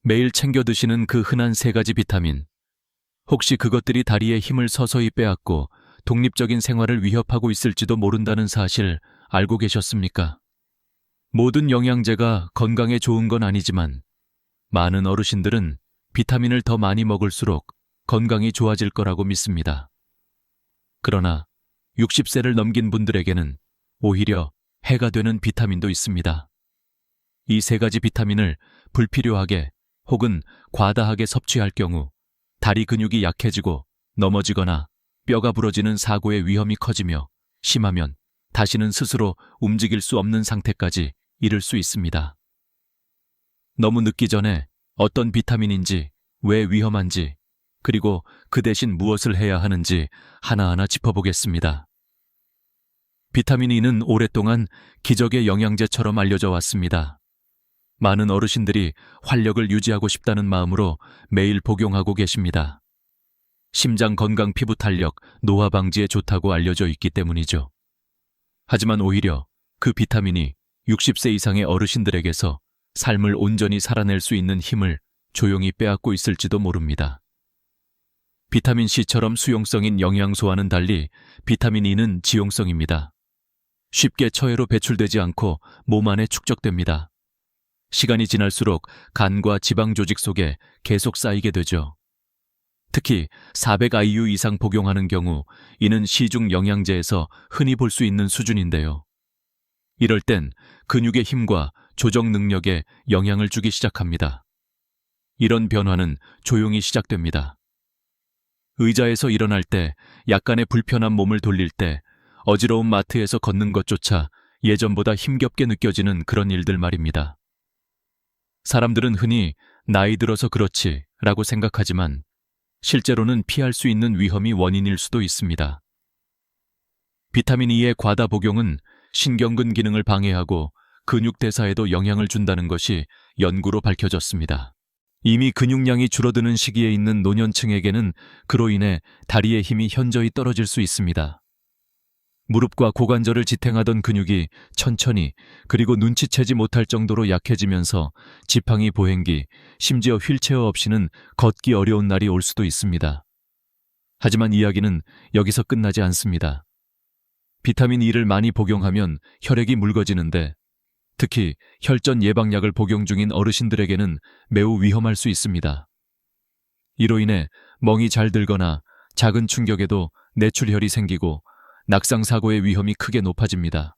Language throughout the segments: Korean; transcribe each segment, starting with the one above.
매일 챙겨 드시는 그 흔한 세 가지 비타민. 혹시 그것들이 다리의 힘을 서서히 빼앗고 독립적인 생활을 위협하고 있을지도 모른다는 사실 알고 계셨습니까? 모든 영양제가 건강에 좋은 건 아니지만 많은 어르신들은 비타민을 더 많이 먹을수록 건강이 좋아질 거라고 믿습니다. 그러나 60세를 넘긴 분들에게는 오히려 해가 되는 비타민도 있습니다. 이 세 가지 비타민을 불필요하게 혹은 과다하게 섭취할 경우 다리 근육이 약해지고 넘어지거나 뼈가 부러지는 사고의 위험이 커지며 심하면 다시는 스스로 움직일 수 없는 상태까지 이를 수 있습니다. 너무 늦기 전에 어떤 비타민인지, 왜 위험한지, 그리고 그 대신 무엇을 해야 하는지 하나하나 짚어보겠습니다. 비타민 E는 오랫동안 기적의 영양제처럼 알려져 왔습니다. 많은 어르신들이 활력을 유지하고 싶다는 마음으로 매일 복용하고 계십니다. 심장 건강, 피부 탄력, 노화 방지에 좋다고 알려져 있기 때문이죠. 하지만 오히려 그 비타민이 60세 이상의 어르신들에게서 삶을 온전히 살아낼 수 있는 힘을 조용히 빼앗고 있을지도 모릅니다. 비타민 C처럼 수용성인 영양소와는 달리 비타민 E는 지용성입니다. 쉽게 처해로 배출되지 않고 몸 안에 축적됩니다. 시간이 지날수록 간과 지방 조직 속에 계속 쌓이게 되죠. 특히 400IU 이상 복용하는 경우 이는 시중 영양제에서 흔히 볼 수 있는 수준인데요. 이럴 땐 근육의 힘과 조정 능력에 영향을 주기 시작합니다. 이런 변화는 조용히 시작됩니다. 의자에서 일어날 때, 약간의 불편한 몸을 돌릴 때, 어지러운 마트에서 걷는 것조차 예전보다 힘겹게 느껴지는 그런 일들 말입니다. 사람들은 흔히 나이 들어서 그렇지 라고 생각하지만 실제로는 피할 수 있는 위험이 원인일 수도 있습니다. 비타민 E의 과다 복용은 신경근 기능을 방해하고 근육 대사에도 영향을 준다는 것이 연구로 밝혀졌습니다. 이미 근육량이 줄어드는 시기에 있는 노년층에게는 그로 인해 다리의 힘이 현저히 떨어질 수 있습니다. 무릎과 고관절을 지탱하던 근육이 천천히 그리고 눈치채지 못할 정도로 약해지면서 지팡이 보행기, 심지어 휠체어 없이는 걷기 어려운 날이 올 수도 있습니다. 하지만 이야기는 여기서 끝나지 않습니다. 비타민 E를 많이 복용하면 혈액이 묽어지는데 특히 혈전 예방약을 복용 중인 어르신들에게는 매우 위험할 수 있습니다. 이로 인해 멍이 잘 들거나 작은 충격에도 뇌출혈이 생기고 낙상 사고의 위험이 크게 높아집니다.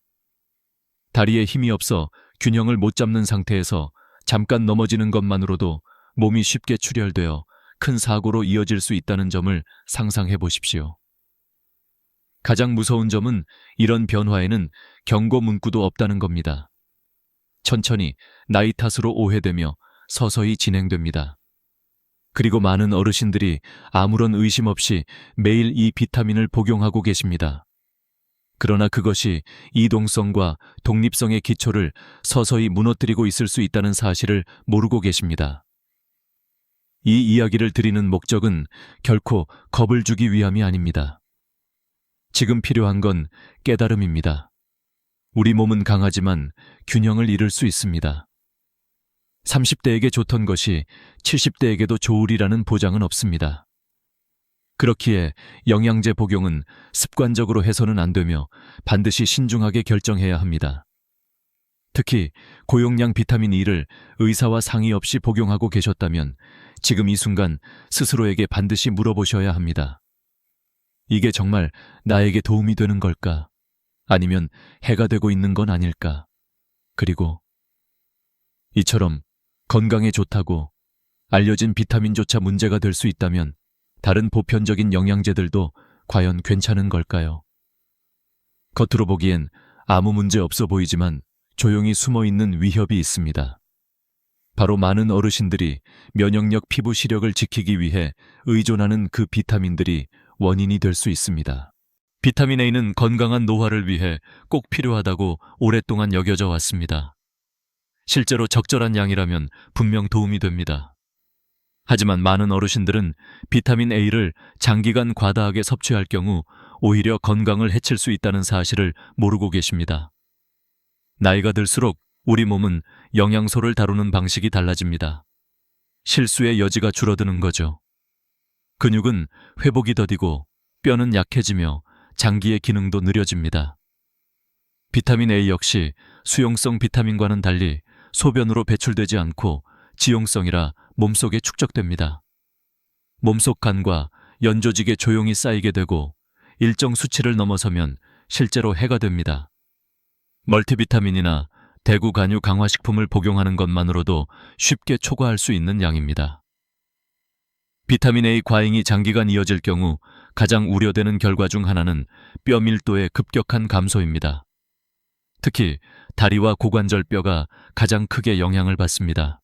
다리에 힘이 없어 균형을 못 잡는 상태에서 잠깐 넘어지는 것만으로도 몸이 쉽게 출혈되어 큰 사고로 이어질 수 있다는 점을 상상해 보십시오. 가장 무서운 점은 이런 변화에는 경고 문구도 없다는 겁니다. 천천히 나이 탓으로 오해되며 서서히 진행됩니다. 그리고 많은 어르신들이 아무런 의심 없이 매일 이 비타민을 복용하고 계십니다. 그러나 그것이 이동성과 독립성의 기초를 서서히 무너뜨리고 있을 수 있다는 사실을 모르고 계십니다. 이 이야기를 드리는 목적은 결코 겁을 주기 위함이 아닙니다. 지금 필요한 건 깨달음입니다. 우리 몸은 강하지만 균형을 잃을 수 있습니다. 30대에게 좋던 것이 70대에게도 좋으리라는 보장은 없습니다. 그렇기에 영양제 복용은 습관적으로 해서는 안 되며 반드시 신중하게 결정해야 합니다. 특히 고용량 비타민 E를 의사와 상의 없이 복용하고 계셨다면 지금 이 순간 스스로에게 반드시 물어보셔야 합니다. 이게 정말 나에게 도움이 되는 걸까? 아니면 해가 되고 있는 건 아닐까? 그리고 이처럼 건강에 좋다고 알려진 비타민조차 문제가 될 수 있다면 다른 보편적인 영양제들도 과연 괜찮은 걸까요? 겉으로 보기엔 아무 문제 없어 보이지만 조용히 숨어 있는 위협이 있습니다. 바로 많은 어르신들이 면역력, 피부 시력을 지키기 위해 의존하는 그 비타민들이 원인이 될 수 있습니다. 비타민 A는 건강한 노화를 위해 꼭 필요하다고 오랫동안 여겨져 왔습니다. 실제로 적절한 양이라면 분명 도움이 됩니다. 하지만 많은 어르신들은 비타민 A를 장기간 과다하게 섭취할 경우 오히려 건강을 해칠 수 있다는 사실을 모르고 계십니다. 나이가 들수록 우리 몸은 영양소를 다루는 방식이 달라집니다. 실수의 여지가 줄어드는 거죠. 근육은 회복이 더디고 뼈는 약해지며 장기의 기능도 느려집니다. 비타민 A 역시 수용성 비타민과는 달리 소변으로 배출되지 않고 지용성이라 몸속에 축적됩니다. 몸속 간과 연조직에 조용히 쌓이게 되고 일정 수치를 넘어서면 실제로 해가 됩니다. 멀티비타민이나 대구 간유 강화식품을 복용하는 것만으로도 쉽게 초과할 수 있는 양입니다. 비타민 A 과잉이 장기간 이어질 경우 가장 우려되는 결과 중 하나는 뼈 밀도의 급격한 감소입니다. 특히 다리와 고관절 뼈가 가장 크게 영향을 받습니다.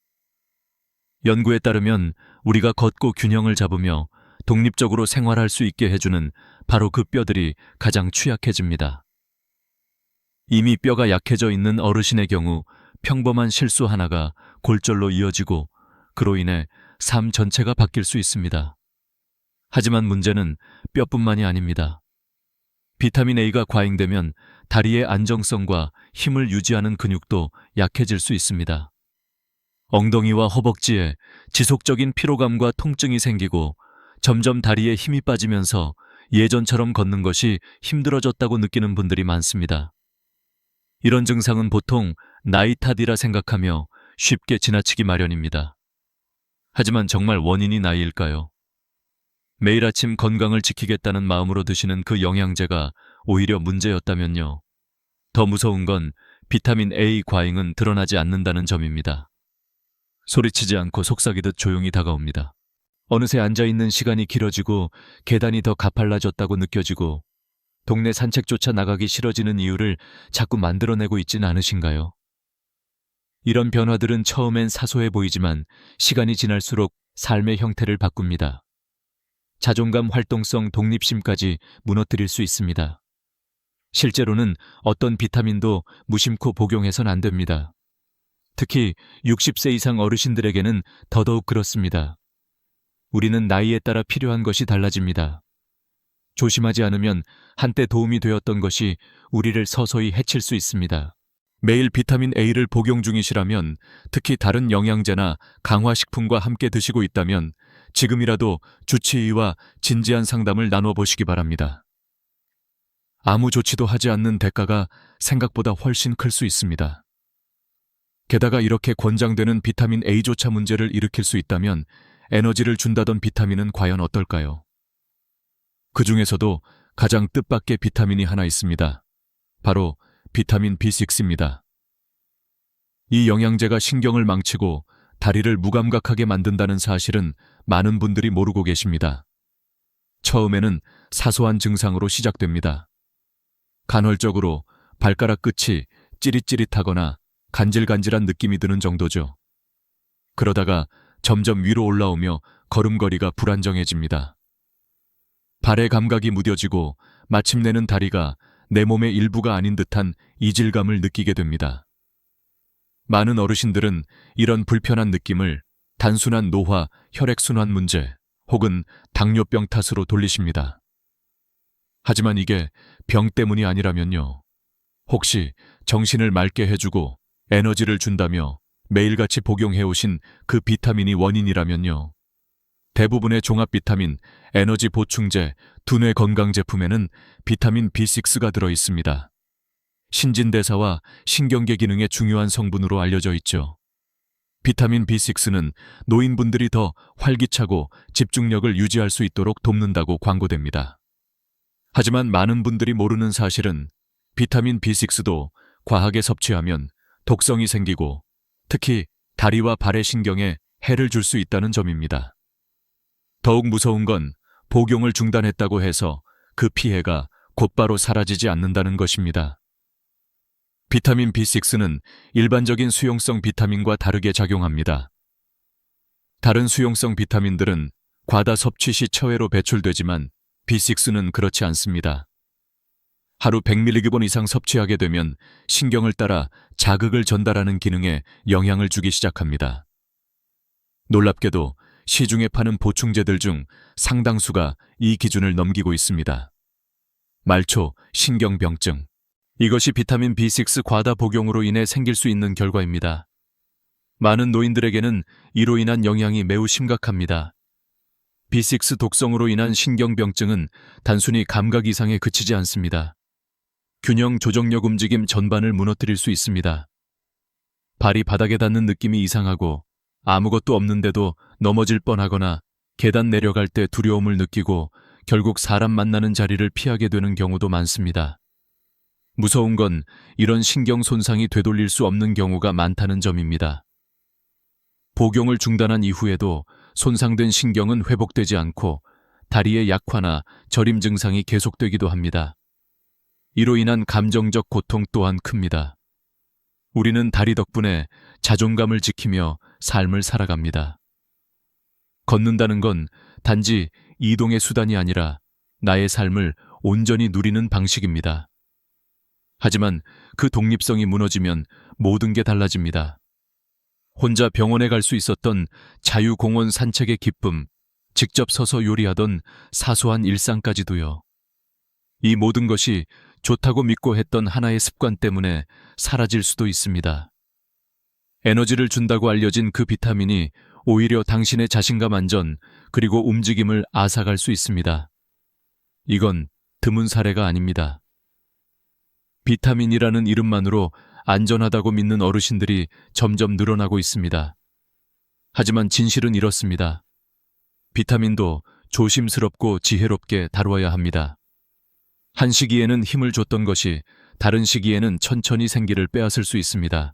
연구에 따르면 우리가 걷고 균형을 잡으며 독립적으로 생활할 수 있게 해주는 바로 그 뼈들이 가장 취약해집니다. 이미 뼈가 약해져 있는 어르신의 경우 평범한 실수 하나가 골절로 이어지고 그로 인해 삶 전체가 바뀔 수 있습니다. 하지만 문제는 뼈뿐만이 아닙니다. 비타민 A가 과잉되면 다리의 안정성과 힘을 유지하는 근육도 약해질 수 있습니다. 엉덩이와 허벅지에 지속적인 피로감과 통증이 생기고 점점 다리에 힘이 빠지면서 예전처럼 걷는 것이 힘들어졌다고 느끼는 분들이 많습니다. 이런 증상은 보통 나이 탓이라 생각하며 쉽게 지나치기 마련입니다. 하지만 정말 원인이 나이일까요? 매일 아침 건강을 지키겠다는 마음으로 드시는 그 영양제가 오히려 문제였다면요. 더 무서운 건 비타민 A 과잉은 드러나지 않는다는 점입니다. 소리치지 않고 속삭이듯 조용히 다가옵니다. 어느새 앉아있는 시간이 길어지고 계단이 더 가팔라졌다고 느껴지고 동네 산책조차 나가기 싫어지는 이유를 자꾸 만들어내고 있진 않으신가요? 이런 변화들은 처음엔 사소해 보이지만 시간이 지날수록 삶의 형태를 바꿉니다. 자존감, 활동성, 독립심까지 무너뜨릴 수 있습니다. 실제로는 어떤 비타민도 무심코 복용해선 안 됩니다. 특히 60세 이상 어르신들에게는 더더욱 그렇습니다. 우리는 나이에 따라 필요한 것이 달라집니다. 조심하지 않으면 한때 도움이 되었던 것이 우리를 서서히 해칠 수 있습니다. 매일 비타민 A를 복용 중이시라면, 특히 다른 영양제나 강화식품과 함께 드시고 있다면 지금이라도 주치의와 진지한 상담을 나눠보시기 바랍니다. 아무 조치도 하지 않는 대가가 생각보다 훨씬 클 수 있습니다. 게다가 이렇게 권장되는 비타민 A조차 문제를 일으킬 수 있다면 에너지를 준다던 비타민은 과연 어떨까요? 그 중에서도 가장 뜻밖의 비타민이 하나 있습니다. 바로 비타민 B6입니다. 이 영양제가 신경을 망치고 다리를 무감각하게 만든다는 사실은 많은 분들이 모르고 계십니다. 처음에는 사소한 증상으로 시작됩니다. 간헐적으로 발가락 끝이 찌릿찌릿하거나 간질간질한 느낌이 드는 정도죠. 그러다가 점점 위로 올라오며 걸음걸이가 불안정해집니다. 발의 감각이 무뎌지고 마침내는 다리가 내 몸의 일부가 아닌 듯한 이질감을 느끼게 됩니다. 많은 어르신들은 이런 불편한 느낌을 단순한 노화, 혈액순환 문제 혹은 당뇨병 탓으로 돌리십니다. 하지만 이게 병 때문이 아니라면요. 혹시 정신을 맑게 해주고 에너지를 준다며 매일같이 복용해오신 그 비타민이 원인이라면요. 대부분의 종합 비타민, 에너지 보충제, 두뇌 건강 제품에는 비타민 B6가 들어 있습니다. 신진대사와 신경계 기능에 중요한 성분으로 알려져 있죠. 비타민 B6는 노인분들이 더 활기차고 집중력을 유지할 수 있도록 돕는다고 광고됩니다. 하지만 많은 분들이 모르는 사실은 비타민 B6도 과하게 섭취하면 독성이 생기고 특히 다리와 발의 신경에 해를 줄 수 있다는 점입니다. 더욱 무서운 건 복용을 중단했다고 해서 그 피해가 곧바로 사라지지 않는다는 것입니다. 비타민 B6는 일반적인 수용성 비타민과 다르게 작용합니다. 다른 수용성 비타민들은 과다 섭취 시 처해로 배출되지만 B6는 그렇지 않습니다. 하루 100mg 이상 섭취하게 되면 신경을 따라 자극을 전달하는 기능에 영향을 주기 시작합니다. 놀랍게도 시중에 파는 보충제들 중 상당수가 이 기준을 넘기고 있습니다. 말초, 신경병증. 이것이 비타민 B6 과다 복용으로 인해 생길 수 있는 결과입니다. 많은 노인들에게는 이로 인한 영향이 매우 심각합니다. B6 독성으로 인한 신경병증은 단순히 감각 이상에 그치지 않습니다. 균형 조정력 움직임 전반을 무너뜨릴 수 있습니다. 발이 바닥에 닿는 느낌이 이상하고 아무것도 없는데도 넘어질 뻔하거나 계단 내려갈 때 두려움을 느끼고 결국 사람 만나는 자리를 피하게 되는 경우도 많습니다. 무서운 건 이런 신경 손상이 되돌릴 수 없는 경우가 많다는 점입니다. 복용을 중단한 이후에도 손상된 신경은 회복되지 않고 다리의 약화나 저림 증상이 계속되기도 합니다. 이로 인한 감정적 고통 또한 큽니다. 우리는 다리 덕분에 자존감을 지키며 삶을 살아갑니다. 걷는다는 건 단지 이동의 수단이 아니라 나의 삶을 온전히 누리는 방식입니다. 하지만 그 독립성이 무너지면 모든 게 달라집니다. 혼자 병원에 갈 수 있었던 자유공원 산책의 기쁨, 직접 서서 요리하던 사소한 일상까지도요. 이 모든 것이 좋다고 믿고 했던 하나의 습관 때문에 사라질 수도 있습니다. 에너지를 준다고 알려진 그 비타민이 오히려 당신의 자신감 안전 그리고 움직임을 앗아갈 수 있습니다. 이건 드문 사례가 아닙니다. 비타민이라는 이름만으로 안전하다고 믿는 어르신들이 점점 늘어나고 있습니다. 하지만 진실은 이렇습니다. 비타민도 조심스럽고 지혜롭게 다루어야 합니다. 한 시기에는 힘을 줬던 것이 다른 시기에는 천천히 생기를 빼앗을 수 있습니다.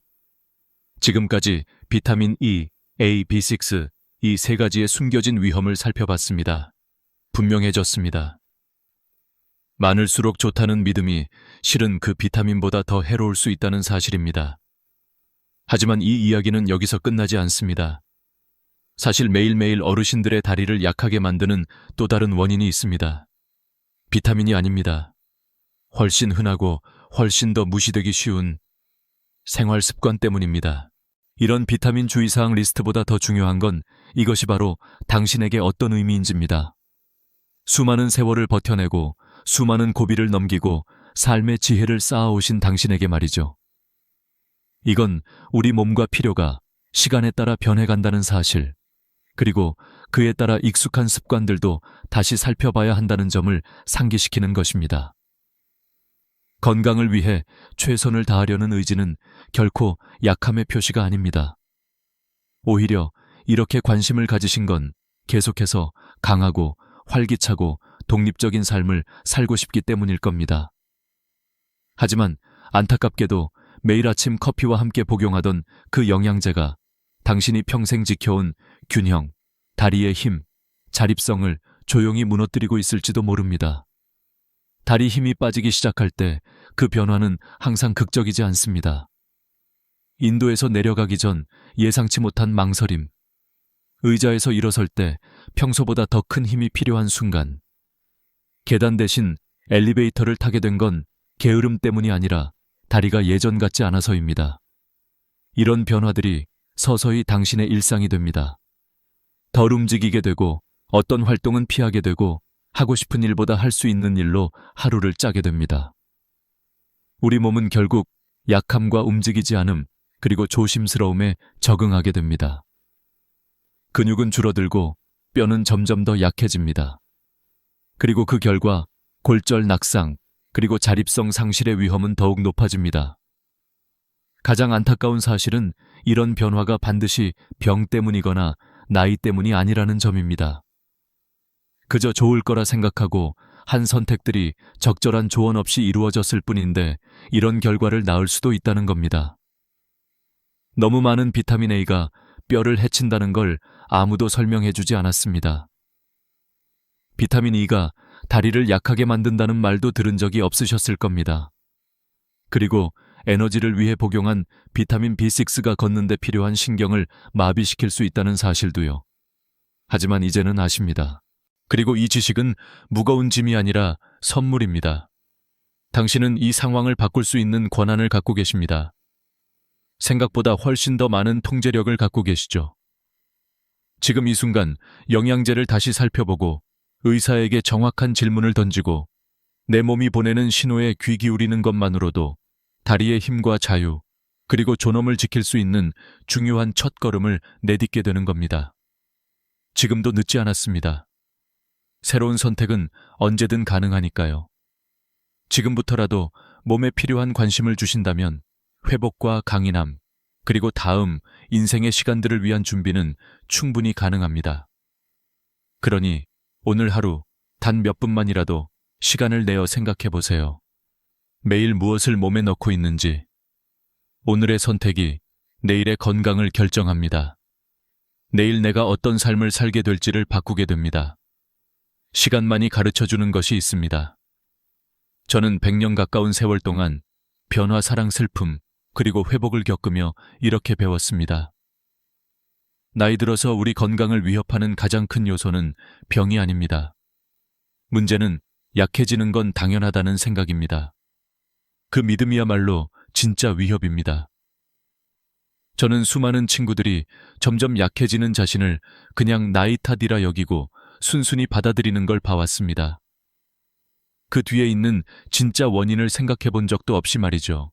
지금까지 비타민 E, A, B6 이 세 가지의 숨겨진 위험을 살펴봤습니다. 분명해졌습니다. 많을수록 좋다는 믿음이 실은 그 비타민보다 더 해로울 수 있다는 사실입니다. 하지만 이 이야기는 여기서 끝나지 않습니다. 사실 매일매일 어르신들의 다리를 약하게 만드는 또 다른 원인이 있습니다. 비타민이 아닙니다. 훨씬 흔하고 훨씬 더 무시되기 쉬운 생활 습관 때문입니다. 이런 비타민 주의사항 리스트보다 더 중요한 건 이것이 바로 당신에게 어떤 의미인지입니다. 수많은 세월을 버텨내고 수많은 고비를 넘기고 삶의 지혜를 쌓아오신 당신에게 말이죠. 이건 우리 몸과 필요가 시간에 따라 변해간다는 사실, 그리고 그에 따라 익숙한 습관들도 다시 살펴봐야 한다는 점을 상기시키는 것입니다. 건강을 위해 최선을 다하려는 의지는 결코 약함의 표시가 아닙니다. 오히려 이렇게 관심을 가지신 건 계속해서 강하고 활기차고 독립적인 삶을 살고 싶기 때문일 겁니다. 하지만 안타깝게도 매일 아침 커피와 함께 복용하던 그 영양제가 당신이 평생 지켜온 균형, 다리의 힘, 자립성을 조용히 무너뜨리고 있을지도 모릅니다. 다리 힘이 빠지기 시작할 때 그 변화는 항상 극적이지 않습니다. 인도에서 내려가기 전 예상치 못한 망설임, 의자에서 일어설 때 평소보다 더 큰 힘이 필요한 순간, 계단 대신 엘리베이터를 타게 된 건 게으름 때문이 아니라 다리가 예전 같지 않아서입니다. 이런 변화들이 서서히 당신의 일상이 됩니다. 덜 움직이게 되고 어떤 활동은 피하게 되고 하고 싶은 일보다 할 수 있는 일로 하루를 짜게 됩니다. 우리 몸은 결국 약함과 움직이지 않음 그리고 조심스러움에 적응하게 됩니다. 근육은 줄어들고 뼈는 점점 더 약해집니다. 그리고 그 결과 골절 낙상 그리고 자립성 상실의 위험은 더욱 높아집니다. 가장 안타까운 사실은 이런 변화가 반드시 병 때문이거나 나이 때문이 아니라는 점입니다. 그저 좋을 거라 생각하고 한 선택들이 적절한 조언 없이 이루어졌을 뿐인데 이런 결과를 낳을 수도 있다는 겁니다. 너무 많은 비타민 A가 뼈를 해친다는 걸 아무도 설명해주지 않았습니다. 비타민 E가 다리를 약하게 만든다는 말도 들은 적이 없으셨을 겁니다. 그리고 에너지를 위해 복용한 비타민 B6가 걷는데 필요한 신경을 마비시킬 수 있다는 사실도요. 하지만 이제는 아십니다. 그리고 이 지식은 무거운 짐이 아니라 선물입니다. 당신은 이 상황을 바꿀 수 있는 권한을 갖고 계십니다. 생각보다 훨씬 더 많은 통제력을 갖고 계시죠. 지금 이 순간 영양제를 다시 살펴보고 의사에게 정확한 질문을 던지고 내 몸이 보내는 신호에 귀 기울이는 것만으로도 다리의 힘과 자유, 그리고 존엄을 지킬 수 있는 중요한 첫걸음을 내딛게 되는 겁니다. 지금도 늦지 않았습니다. 새로운 선택은 언제든 가능하니까요. 지금부터라도 몸에 필요한 관심을 주신다면 회복과 강인함, 그리고 다음 인생의 시간들을 위한 준비는 충분히 가능합니다. 그러니 오늘 하루 단 몇 분만이라도 시간을 내어 생각해 보세요. 매일 무엇을 몸에 넣고 있는지. 오늘의 선택이 내일의 건강을 결정합니다. 내일 내가 어떤 삶을 살게 될지를 바꾸게 됩니다. 시간만이 가르쳐주는 것이 있습니다. 저는 100년 가까운 세월 동안 변화, 사랑, 슬픔, 그리고 회복을 겪으며 이렇게 배웠습니다. 나이 들어서 우리 건강을 위협하는 가장 큰 요소는 병이 아닙니다. 문제는 약해지는 건 당연하다는 생각입니다. 그 믿음이야말로 진짜 위협입니다. 저는 수많은 친구들이 점점 약해지는 자신을 그냥 나이 탓이라 여기고 순순히 받아들이는 걸 봐왔습니다. 그 뒤에 있는 진짜 원인을 생각해 본 적도 없이 말이죠.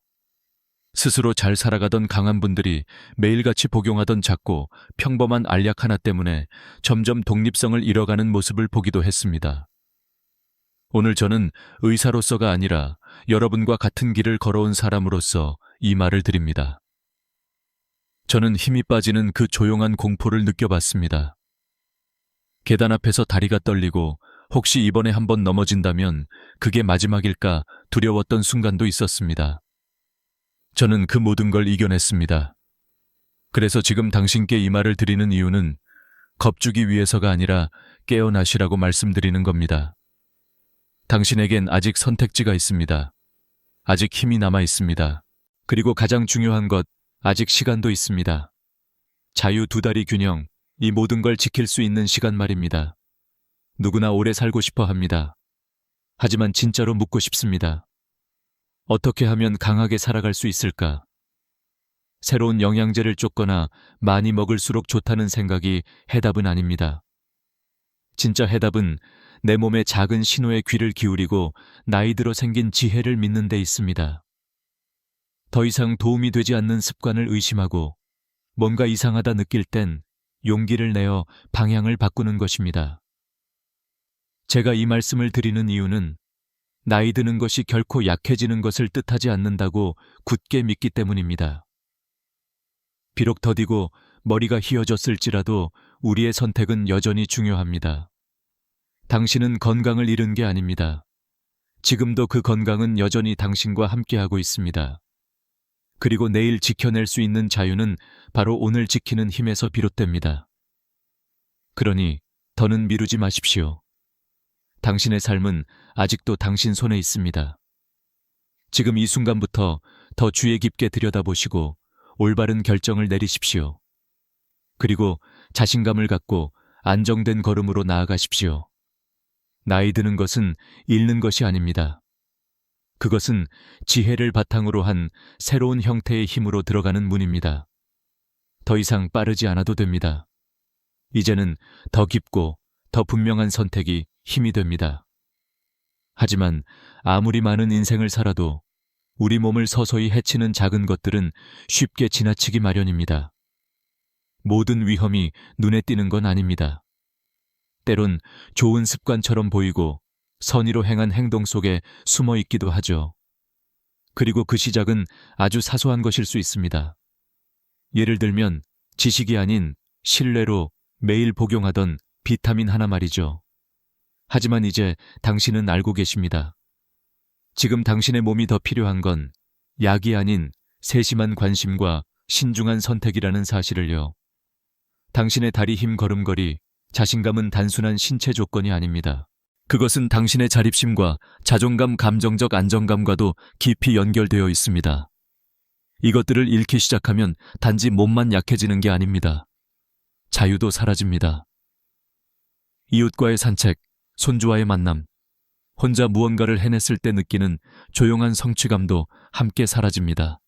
스스로 잘 살아가던 강한 분들이 매일같이 복용하던 작고 평범한 알약 하나 때문에 점점 독립성을 잃어가는 모습을 보기도 했습니다. 오늘 저는 의사로서가 아니라 여러분과 같은 길을 걸어온 사람으로서 이 말을 드립니다. 저는 힘이 빠지는 그 조용한 공포를 느껴봤습니다. 계단 앞에서 다리가 떨리고 혹시 이번에 한번 넘어진다면 그게 마지막일까 두려웠던 순간도 있었습니다. 저는 그 모든 걸 이겨냈습니다. 그래서 지금 당신께 이 말을 드리는 이유는 겁주기 위해서가 아니라 깨어나시라고 말씀드리는 겁니다. 당신에겐 아직 선택지가 있습니다. 아직 힘이 남아 있습니다. 그리고 가장 중요한 것, 아직 시간도 있습니다. 자유 두 다리 균형, 이 모든 걸 지킬 수 있는 시간 말입니다. 누구나 오래 살고 싶어 합니다. 하지만 진짜로 묻고 싶습니다. 어떻게 하면 강하게 살아갈 수 있을까? 새로운 영양제를 쫓거나 많이 먹을수록 좋다는 생각이 해답은 아닙니다. 진짜 해답은 내 몸의 작은 신호에 귀를 기울이고 나이 들어 생긴 지혜를 믿는 데 있습니다. 더 이상 도움이 되지 않는 습관을 의심하고 뭔가 이상하다 느낄 땐 용기를 내어 방향을 바꾸는 것입니다. 제가 이 말씀을 드리는 이유는 나이 드는 것이 결코 약해지는 것을 뜻하지 않는다고 굳게 믿기 때문입니다. 비록 더디고 머리가 휘어졌을지라도 우리의 선택은 여전히 중요합니다. 당신은 건강을 잃은 게 아닙니다. 지금도 그 건강은 여전히 당신과 함께하고 있습니다. 그리고 내일 지켜낼 수 있는 자유는 바로 오늘 지키는 힘에서 비롯됩니다. 그러니 더는 미루지 마십시오. 당신의 삶은 아직도 당신 손에 있습니다. 지금 이 순간부터 더 주의 깊게 들여다보시고 올바른 결정을 내리십시오. 그리고 자신감을 갖고 안정된 걸음으로 나아가십시오. 나이 드는 것은 잃는 것이 아닙니다. 그것은 지혜를 바탕으로 한 새로운 형태의 힘으로 들어가는 문입니다. 더 이상 빠르지 않아도 됩니다. 이제는 더 깊고 더 분명한 선택이 힘이 됩니다. 하지만 아무리 많은 인생을 살아도 우리 몸을 서서히 해치는 작은 것들은 쉽게 지나치기 마련입니다. 모든 위험이 눈에 띄는 건 아닙니다. 때론 좋은 습관처럼 보이고 선의로 행한 행동 속에 숨어 있기도 하죠. 그리고 그 시작은 아주 사소한 것일 수 있습니다. 예를 들면 지식이 아닌 신뢰로 매일 복용하던 비타민 하나 말이죠. 하지만 이제 당신은 알고 계십니다. 지금 당신의 몸이 더 필요한 건 약이 아닌 세심한 관심과 신중한 선택이라는 사실을요. 당신의 다리 힘 걸음걸이, 자신감은 단순한 신체 조건이 아닙니다. 그것은 당신의 자립심과 자존감, 감정적 안정감과도 깊이 연결되어 있습니다. 이것들을 잃기 시작하면 단지 몸만 약해지는 게 아닙니다. 자유도 사라집니다. 이웃과의 산책, 손주와의 만남, 혼자 무언가를 해냈을 때 느끼는 조용한 성취감도 함께 사라집니다.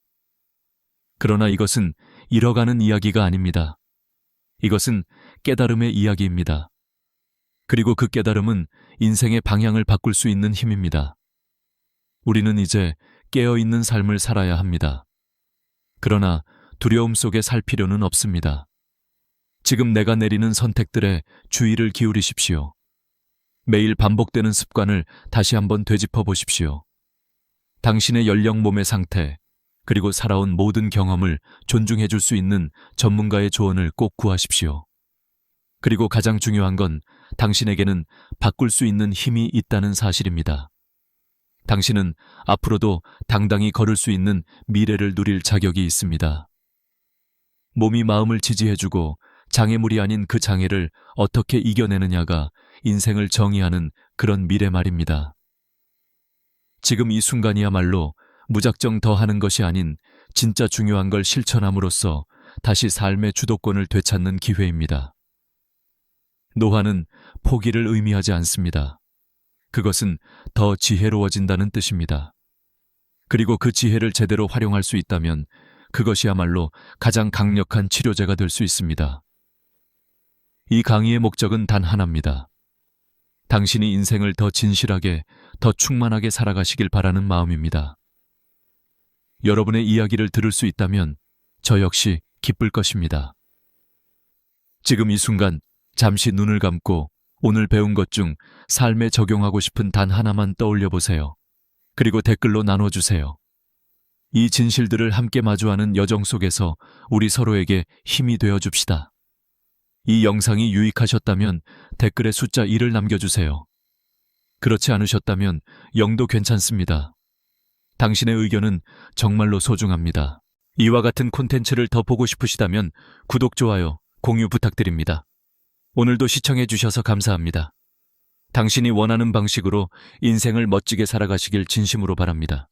그러나 이것은 잃어가는 이야기가 아닙니다. 이것은 깨달음의 이야기입니다. 그리고 그 깨달음은 인생의 방향을 바꿀 수 있는 힘입니다. 우리는 이제 깨어있는 삶을 살아야 합니다. 그러나 두려움 속에 살 필요는 없습니다. 지금 내가 내리는 선택들에 주의를 기울이십시오. 매일 반복되는 습관을 다시 한번 되짚어 보십시오. 당신의 연령 몸의 상태, 그리고 살아온 모든 경험을 존중해 줄 수 있는 전문가의 조언을 꼭 구하십시오. 그리고 가장 중요한 건 당신에게는 바꿀 수 있는 힘이 있다는 사실입니다. 당신은 앞으로도 당당히 걸을 수 있는 미래를 누릴 자격이 있습니다. 몸이 마음을 지지해주고 장애물이 아닌 그 장애를 어떻게 이겨내느냐가 인생을 정의하는 그런 미래 말입니다. 지금 이 순간이야말로 무작정 더 하는 것이 아닌 진짜 중요한 걸 실천함으로써 다시 삶의 주도권을 되찾는 기회입니다. 노화는 포기를 의미하지 않습니다. 그것은 더 지혜로워진다는 뜻입니다. 그리고 그 지혜를 제대로 활용할 수 있다면 그것이야말로 가장 강력한 치료제가 될 수 있습니다. 이 강의의 목적은 단 하나입니다. 당신이 인생을 더 진실하게, 더 충만하게 살아가시길 바라는 마음입니다. 여러분의 이야기를 들을 수 있다면 저 역시 기쁠 것입니다. 지금 이 순간 잠시 눈을 감고 오늘 배운 것 중 삶에 적용하고 싶은 단 하나만 떠올려 보세요. 그리고 댓글로 나눠주세요. 이 진실들을 함께 마주하는 여정 속에서 우리 서로에게 힘이 되어 줍시다. 이 영상이 유익하셨다면 댓글에 숫자 1을 남겨주세요. 그렇지 않으셨다면 0도 괜찮습니다. 당신의 의견은 정말로 소중합니다. 이와 같은 콘텐츠를 더 보고 싶으시다면 구독, 좋아요, 공유 부탁드립니다. 오늘도 시청해 주셔서 감사합니다. 당신이 원하는 방식으로 인생을 멋지게 살아가시길 진심으로 바랍니다.